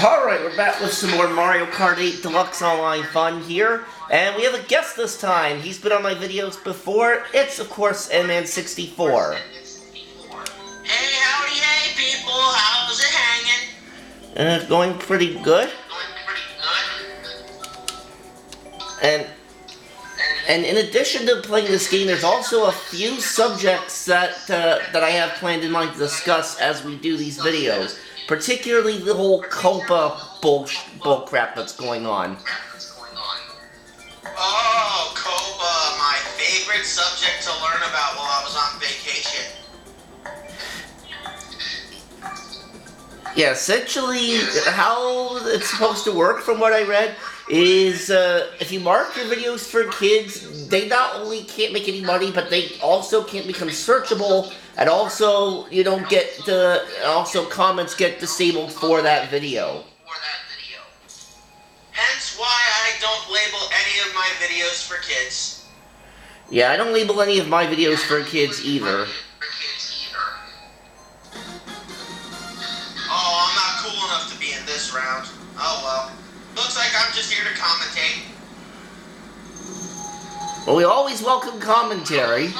Alright, we're back with some more Mario Kart 8 Deluxe Online fun here, and we have a guest this time. He's been on my videos before. It's, of course, N-Man64. Hey, howdy, hey, people. How's it hanging? And it's going pretty good. And in addition to playing this game, there's also a few subjects that I have planned in mind to discuss as we do these videos. Particularly the whole Copa bullcrap that's going on. Oh, Copa, my favorite subject to learn about while I was on vacation. Yeah, essentially, how it's supposed to work, from what I read, is if you mark your videos for kids, they not only can't make any money, but they also can't become searchable, and also you don't get also comments get disabled for that video. Hence why I don't label any of my videos for kids. Yeah, I don't label any of my videos for kids either. Oh, I'm not cool enough to be in this round. Oh well. Looks like I'm just here to commentate. Well, we always welcome commentary.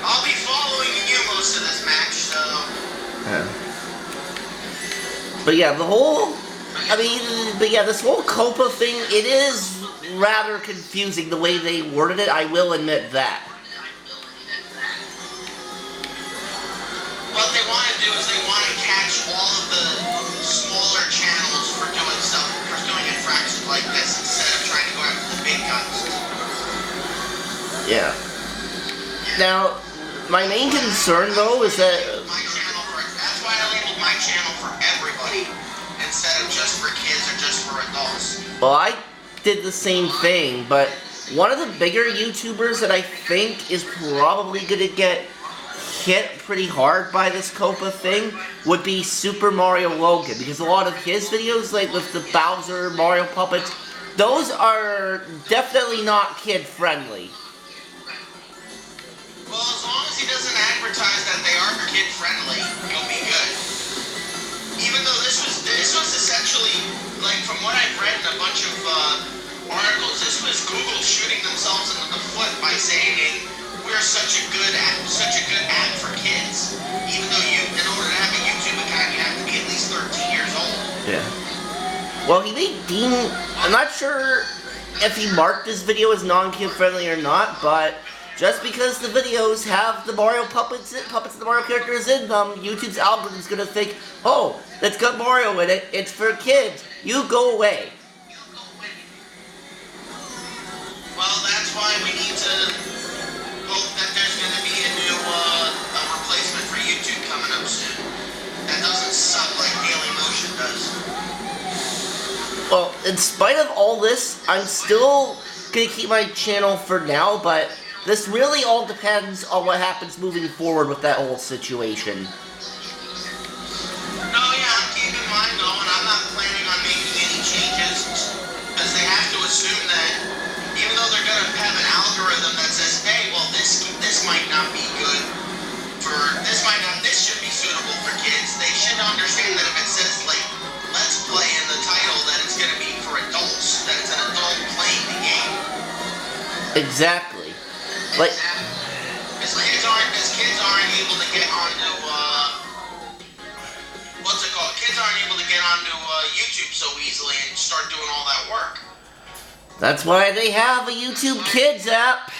I'll be following you most of this match, so... But yeah, this whole Copa thing, it is rather confusing the way they worded it, I will admit that. What they want to do is they want to catch all of the smaller channels for doing infractions like this instead of trying to go after the big guns. Yeah. Now, my main concern though is that that's why I labeled my channel for everybody instead of just for kids or just for adults. Well, I did the same thing, but one of the bigger YouTubers that I think is probably gonna get hit pretty hard by this Copa thing would be Super Mario Logan, because a lot of his videos, like with the Bowser, Mario puppets, those are definitely not kid-friendly. Well, as long as he doesn't advertise that they are kid-friendly, he'll be good. Even though this was essentially, like, from what I've read in a bunch of articles, this was Google shooting themselves in the foot by saying we're such a good app for kids. Even though in order to have a YouTube account, you have to be at least 13 years old. Yeah. Well, he may deem, I'm not sure if he marked this video as non-kid-friendly or not, but just because the videos have the Mario puppets and the Mario characters in them, YouTube's algorithm's gonna think, oh, that's got Mario in it, it's for kids, you go away. Well, that's why we need to hope that there's going to be a new replacement for YouTube coming up soon. That doesn't suck like Dailymotion does. Well, in spite of all this, I'm still going to keep my channel for now, but this really all depends on what happens moving forward with that whole situation. No, yeah, I'm keeping mine going. I'm not planning on making any changes, because they have to assume that even though they're going to have an algorithm that says, hey, well, this might not be good this should be suitable for kids, they should understand that if it says, like, let's play in the title, that it's going to be for adults, that it's an adult playing the game. Exactly. Like, Because kids aren't able to get onto, what's it called? Kids aren't able to get onto YouTube so easily and start doing all that work. that's why they have a YouTube Kids app.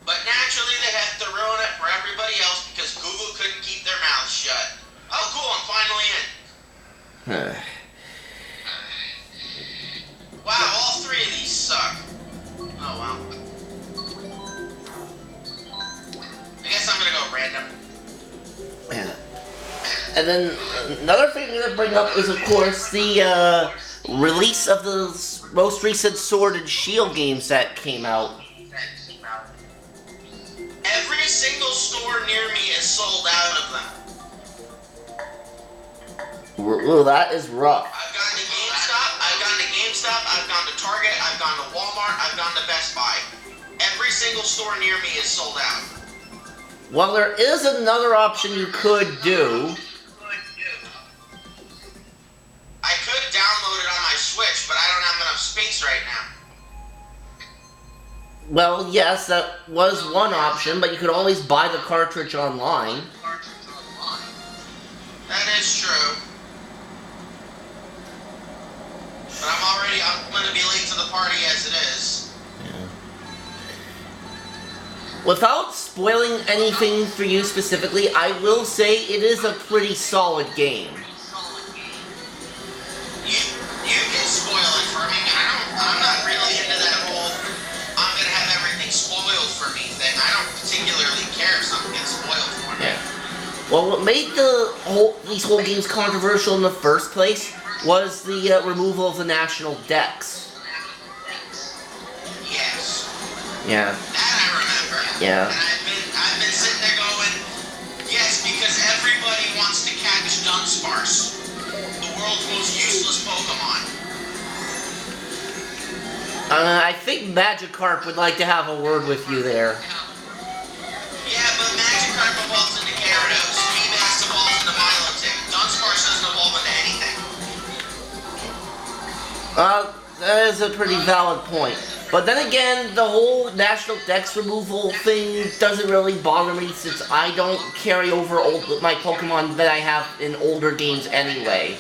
But naturally, they have to ruin it for everybody else because Google couldn't keep their mouths shut. Oh, cool, I'm finally in. Wow, all three of these suck. Oh, wow. I guess I'm gonna go random. Yeah. And then another thing I'm going to bring up is, of course, the release of the most recent Sword and Shield games that came out. Every single store near me is sold out of them. Well, that is rough. I've gone to GameStop, I've gone to Target, I've gone to Walmart, I've gone to Best Buy. Every single store near me is sold out. Well, there is another option you could do. I could download it on my Switch, but I don't have enough space right now. Well, yes, that was one option, but you could always buy the cartridge online. That is true. But I'm going to be late to the party as it is. Without spoiling anything for you specifically, I will say it is a pretty solid game. You can spoil it for me. I'm not really into that whole I'm going to have everything spoiled for me thing. I don't particularly care if something gets spoiled for me. Yeah. Well, what made these whole games controversial in the first place was the removal of the national decks. Yes. Yeah. That I remember. Yeah. And I've been sitting there going, yes, because everybody wants to catch Dunsparce, the world's most useless Pokemon. I think Magikarp would like to have a word with you there. Yeah, but Magikarp evolves into Gyarados, VMAX evolves into Milotic, Dunsparce doesn't evolve into anything. That is a pretty valid point. But then again, the whole National Dex removal thing doesn't really bother me since I don't carry over my Pokemon that I have in older games anyway.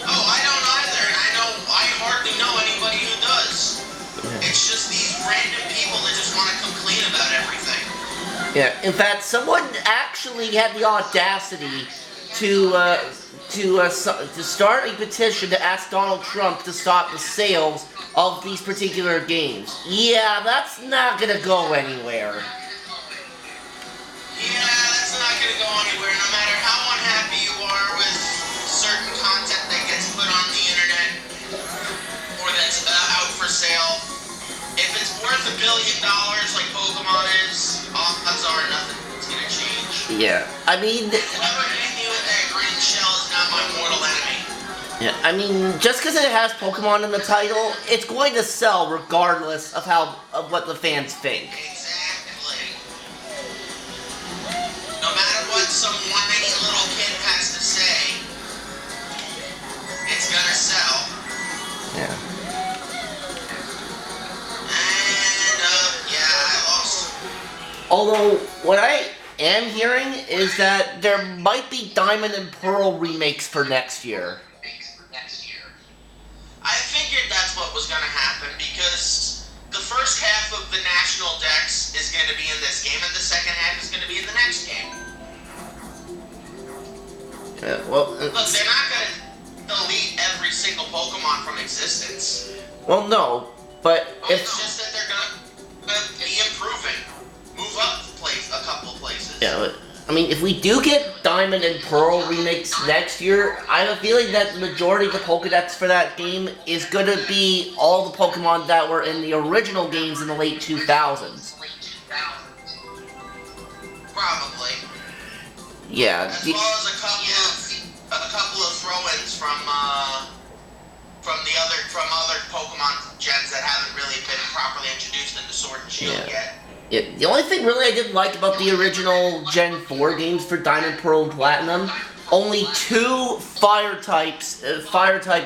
Oh, I don't either, and I hardly know anybody who does. Yeah. It's just these random people that just want to complain about everything. Yeah, in fact, someone actually had the audacity to start a petition to ask Donald Trump to stop the sales of these particular games. Yeah, that's not gonna go anywhere. Yeah, that's not going to go anywhere, no matter how unhappy you are with certain content that gets put on the internet or that's out for sale. If it's worth $1 billion like Pokemon is, odds are nothing's going to change. Yeah, I mean... Whoever hit me with that green shell is not my mortal enemy. Yeah, I mean, just because it has Pokemon in the title, it's going to sell regardless of what the fans think. Exactly. No matter what some whiny little kid has to say, it's gonna sell. Yeah. And, yeah, I lost. Although, what I am hearing is that there might be Diamond and Pearl remakes for next year. I figured that's what was gonna happen because the first half of the National Dex is gonna be in this game and the second half is gonna be in the next game. Well, Look, they're not gonna delete every single Pokemon from existence. well, no, but if... It's just that they're gonna be improving. Move up a couple places. Yeah, but, I mean, if we do get Diamond and Pearl remakes next year, I have a feeling that the majority of the Pokedex for that game is gonna be all the Pokemon that were in the original games in the late 2000s. Probably. Yeah. As well as a couple of throw-ins from other Pokemon gens that haven't really been properly introduced into Sword and Shield yet. Yeah, the only thing really I didn't like about the original Gen 4 games for Diamond, Pearl, and Platinum, only 2 fire type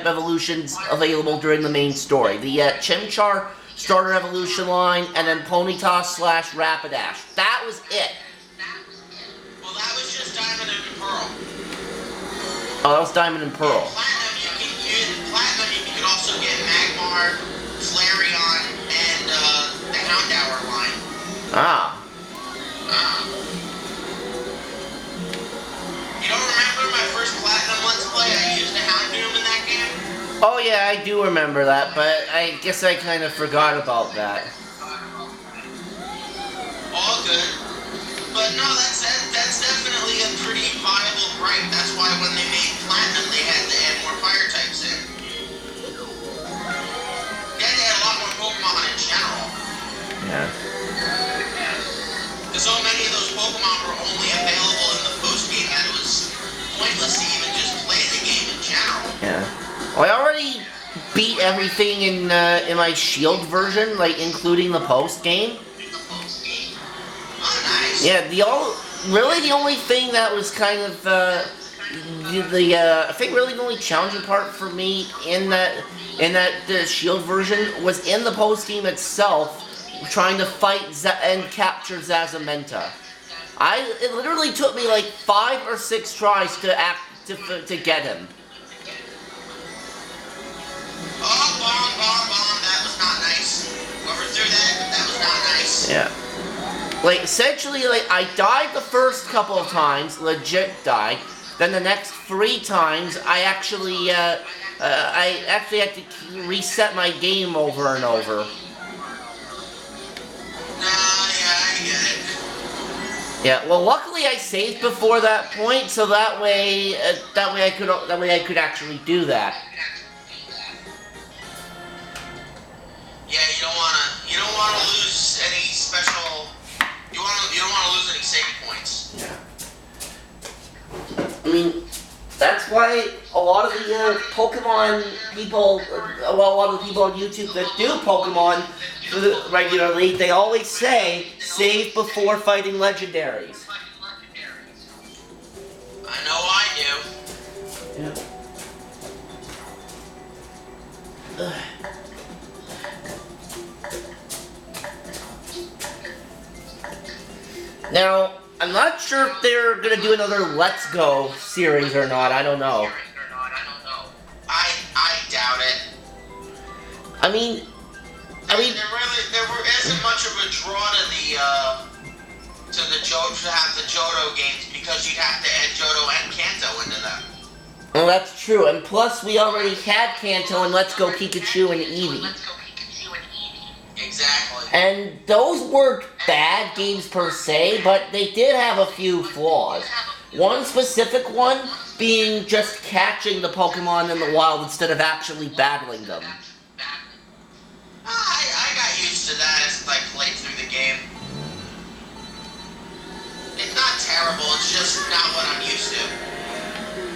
evolutions available during the main story. The Chimchar starter evolution line, and then Ponyta/Rapidash. That was it. Well, that was just Diamond and Pearl. Oh, that was Diamond and Pearl. Platinum, you can also get Magmar, Flareon, and the Houndour line. Ah. You don't remember my first Platinum Let's Play? I used a Houndoom in that game? Oh yeah, I do remember that, but I guess I kind of forgot about that. All good. But no, that's definitely a pretty viable gripe. That's why when they made Platinum, they had to add more fire types in. They had to add a lot more Pokemon in general. Yeah. Because so many of those Pokemon were only available in the post-game that it was pointless to even just play the game in general. Yeah. Well, I already beat everything in my Shield version, like including the post game. Yeah, really the only thing that was kind of I think really the only challenging part for me in that Shield version was in the post game itself, trying to fight and capture Zazamenta. It literally took me like 5 or 6 tries to get him. Oh, bomb, that was not nice. Whoever threw that was not nice. Yeah. Like, essentially, like, I died the first couple of times, legit died. Then the next 3 times, I actually had to reset my game over and over. Yeah, I get it. Yeah, well, luckily I saved before that point, so that way I could actually do that. Yeah, you don't wanna lose any special. You don't wanna lose any save points. Yeah. I mean, that's why a lot of the Pokemon people, a lot of the people on YouTube that do Pokemon regularly, they always say, save before fighting legendaries. I know I do. Yeah. Now, I'm not sure if they're gonna do another Let's Go series or not. I don't know. I doubt it. I mean, there isn't much of a draw to the Johto games because you'd have to add Johto and Kanto into them. well, that's true. And plus, we already had Kanto and Let's Go Pikachu and Eevee. Exactly. And those weren't bad games per se, but they did have a few flaws. One specific one being just catching the Pokemon in the wild instead of actually battling them. I got used to that as I played through the game. It's not terrible, it's just not what I'm used to.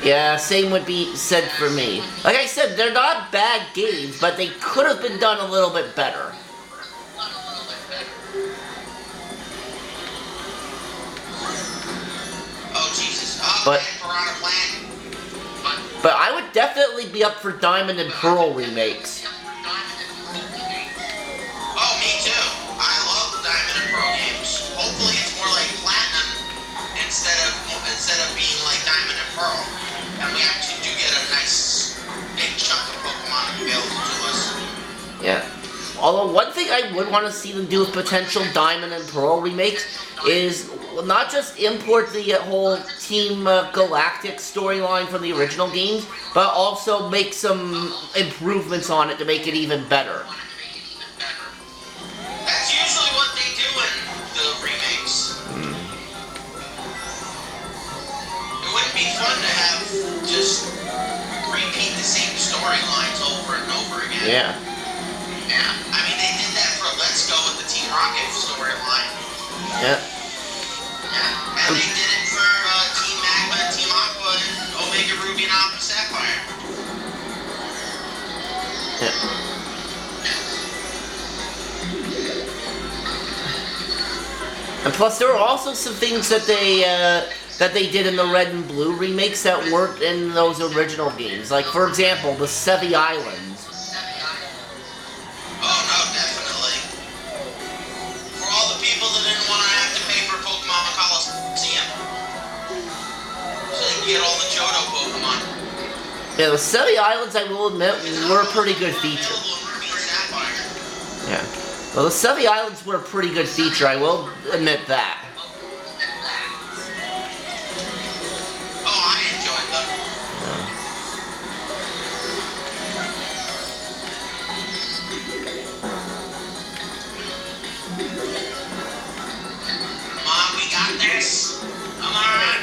Yeah, same would be said for me. Like I said, they're not bad games, but they could have been done a little bit better. Oh, Jesus. Oh, But- Piranha Plant. But I would definitely be up for Diamond and Pearl remakes. Oh, me too. I love Diamond and Pearl games. Hopefully it's more like Platinum instead of being like Diamond and Pearl. And we actually do get a nice big chunk of Pokemon available to us. Yeah. Although one thing I would want to see them do with potential Diamond and Pearl remakes is not just import the whole Team Galactic storyline from the original games, but also make some improvements on it to make it even better. That's usually what they do in the remakes. It wouldn't be fun to have just repeat the same storylines over and over again. Yeah. Yeah. I mean, they did that for Let's Go with the Team Rocket storyline. Yeah. Yeah. And they did it for Team Magma, Team Aqua, and Omega Ruby and Alpha Sapphire. Yeah. And plus, there were also some things that they did in the Red and Blue remakes that weren't in those original games. Like, for example, the Sevi Islands. Oh, no, definitely. For all the people that didn't want to have to pay for Pokemon Coliseum. So they can get all the Johto Pokemon. Yeah, the Sevi Islands, I will admit, were a pretty good feature. Available in Ruby and Sapphire. Yeah. Well, the Sevi Islands were a pretty good feature, I will admit that. Oh, I enjoyed them. Come on, we got this. Come on.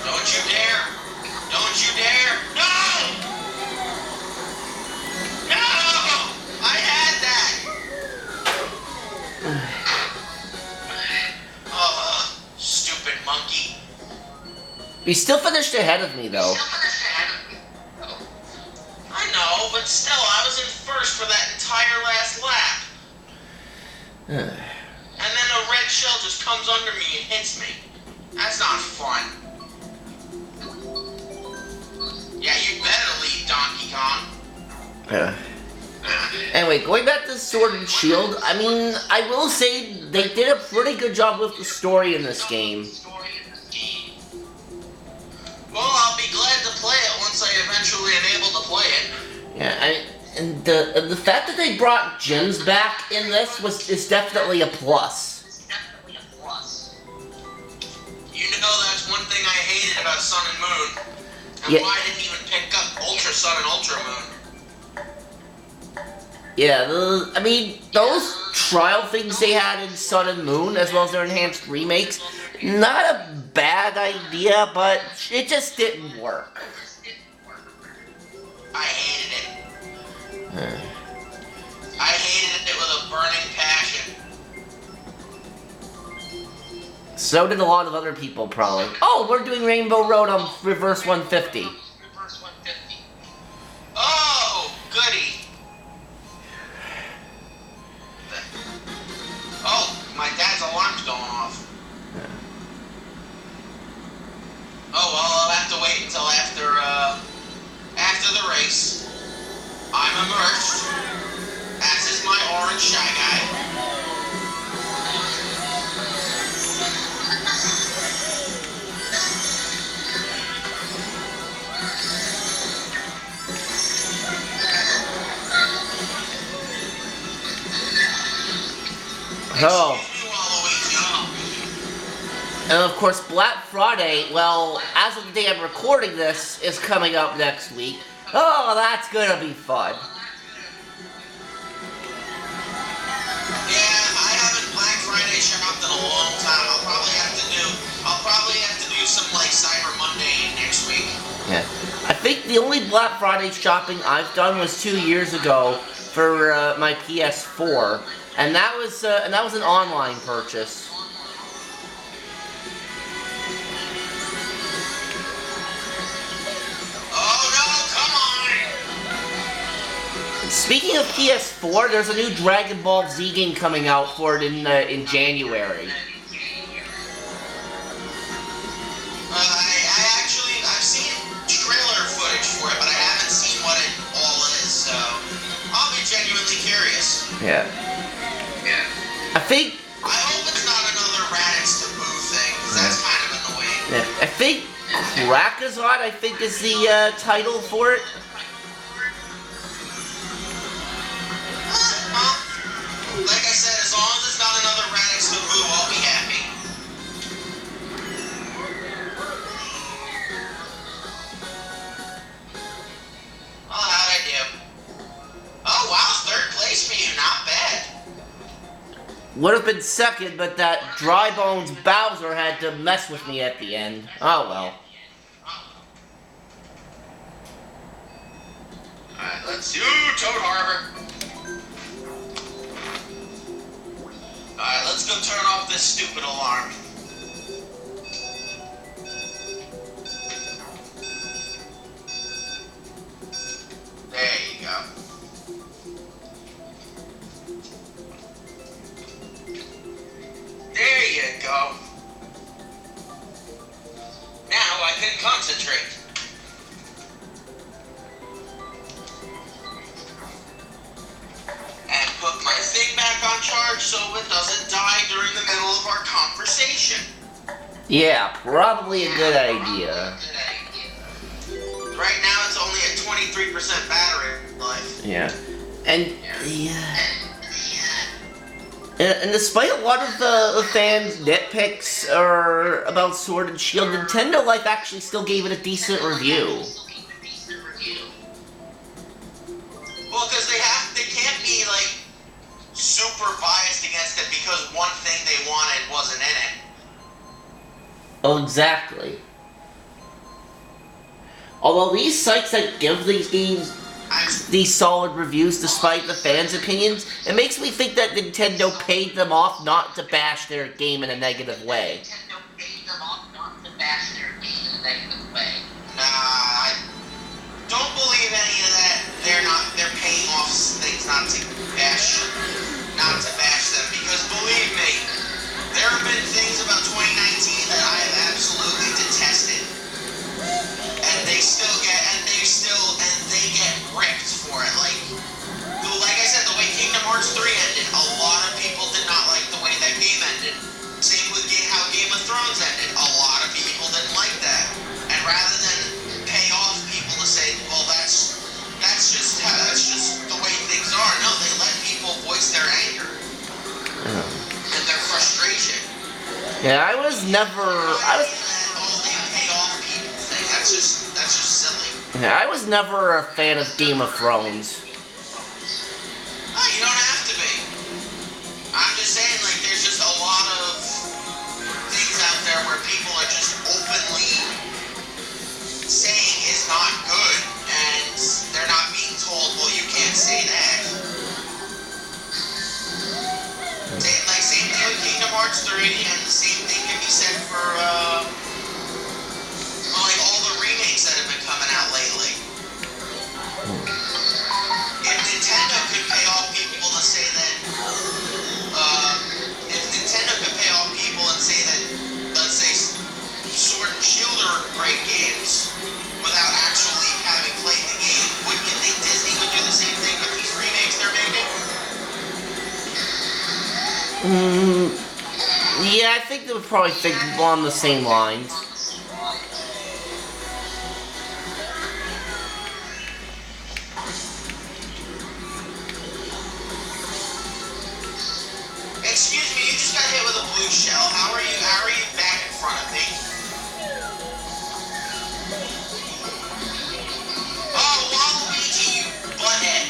Don't you dare. Don't you dare. No! No! I had that. Oh, stupid monkey. You still finished ahead of me, though. I know, but still, I was in first for that entire last lap. And then a red giant shell just comes under me and hits me. That's not fun. Yeah, you better leave, Donkey Kong. Anyway, going back to Sword and Shield, I mean, I will say they did a pretty good job with the story in this game. Well, I'll be glad to play it once I eventually am able to play it. Yeah, and the fact that they brought gyms back in this is definitely a plus. You know, that's one thing I hated about Sun and Moon, and Yeah. why I didn't even pick up Ultra Sun and Ultra Moon. Yeah, I mean, those trial things they had in Sun and Moon, as well as their enhanced remakes, not a bad idea, but it just didn't work. I hated it. I hated it with a burning passion. So did a lot of other people, probably. Oh, we're doing Rainbow Road on Reverse 150. Oh, goody. Oh, my dad's alarm's going off. Oh, well, I'll have to wait until after the race. I'm immersed, as is my orange Shy Guy. Oh. Excuse me, Waluigi. And of course, Black Friday, well, as of the day I'm recording this, is coming up next week. Oh, that's gonna be fun. Yeah, I haven't Black Friday shopped in a long time. I'll probably have to do some like Cyber Monday next week. Yeah. I think the only Black Friday shopping I've done was 2 years ago for my PS4, and that was an online purchase. Speaking of PS4, there's a new Dragon Ball Z game coming out for it in January. I've seen trailer footage for it, but I haven't seen what it all is, so I'll be genuinely curious. Yeah. I think. I hope it's not another Raditz to Boo thing, because that's kind of annoying. Yeah, I think Krakazot, I think, is the title for it. Like I said, as long as it's not another Raditz to Boo, I'll be happy. Well, how'd I do? Oh, wow, third place for you, not bad. Would have been second, but that Dry Bones Bowser had to mess with me at the end. Oh well. Alright, let's do Toad Harbor. Alright, let's go turn off this stupid alarm. There you go. There you go. Now I can concentrate. And put my thing back on charge so it doesn't die during the middle of our conversation. Yeah, probably a good idea. Right now it's only at 23% battery life. Yeah. And and despite a lot of the fans' nitpicks about Sword and Shield, Nintendo Life actually still gave it a decent review. Well, because they can't be like super biased against it because one thing they wanted wasn't in it. Oh, exactly. Although these sites that give these games these solid reviews despite the fans' opinions, it makes me think that Nintendo paid them off not to bash their game in a negative way. Nah, I don't believe any of that. They're paying off things not to bash them, because believe me, There have been things about 2019 that I have absolutely detested, and they get ripped for it. Like I said, the way Kingdom Hearts 3 ended, a lot of people did not like the way that game ended. Same with how Game of Thrones ended, a lot of people didn't like that. And rather than pay off people to say, well, that's just the way things are. No, they let people voice their anger and their frustration. Yeah, I was never. They pay off people thing. That's just silly. Yeah, I was never a fan of Game of Thrones. Oh, you don't have to be. I'm just saying, there's just a lot of things out there where people are just openly saying is not good, and they're not being told, well, you can't say that. Same thing with Kingdom Hearts 3, and the same thing can be said for, all the remakes that have been coming out lately. If Nintendo could pay off people to say that, let's say, Sword and Shield are great games, without actually having played the game, wouldn't you think Disney would do the same thing with these remakes they're making? Yeah, I think they would probably think along the same lines. Excuse me, you just got hit with a blue shell. How are you back in front of me? Oh, Waluigi, you butthead.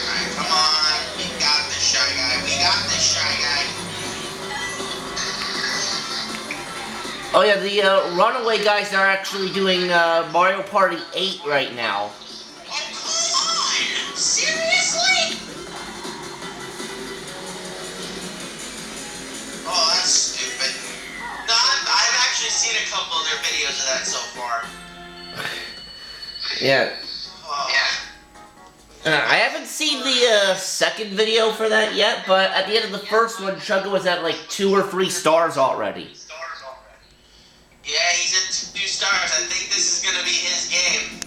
Alright, come on. We got this, Shy Guy. Oh yeah, the Runaway guys are actually doing Mario Party 8 right now. Oh, come on! Seriously? Oh, that's stupid. No, I've actually seen a couple of their videos of that so far. Yeah. Oh. I haven't seen the second video for that yet, but at the end of the first one, Chugga was at 2 or 3 stars already. Yeah, he's at 2 stars. I think this is gonna be his game.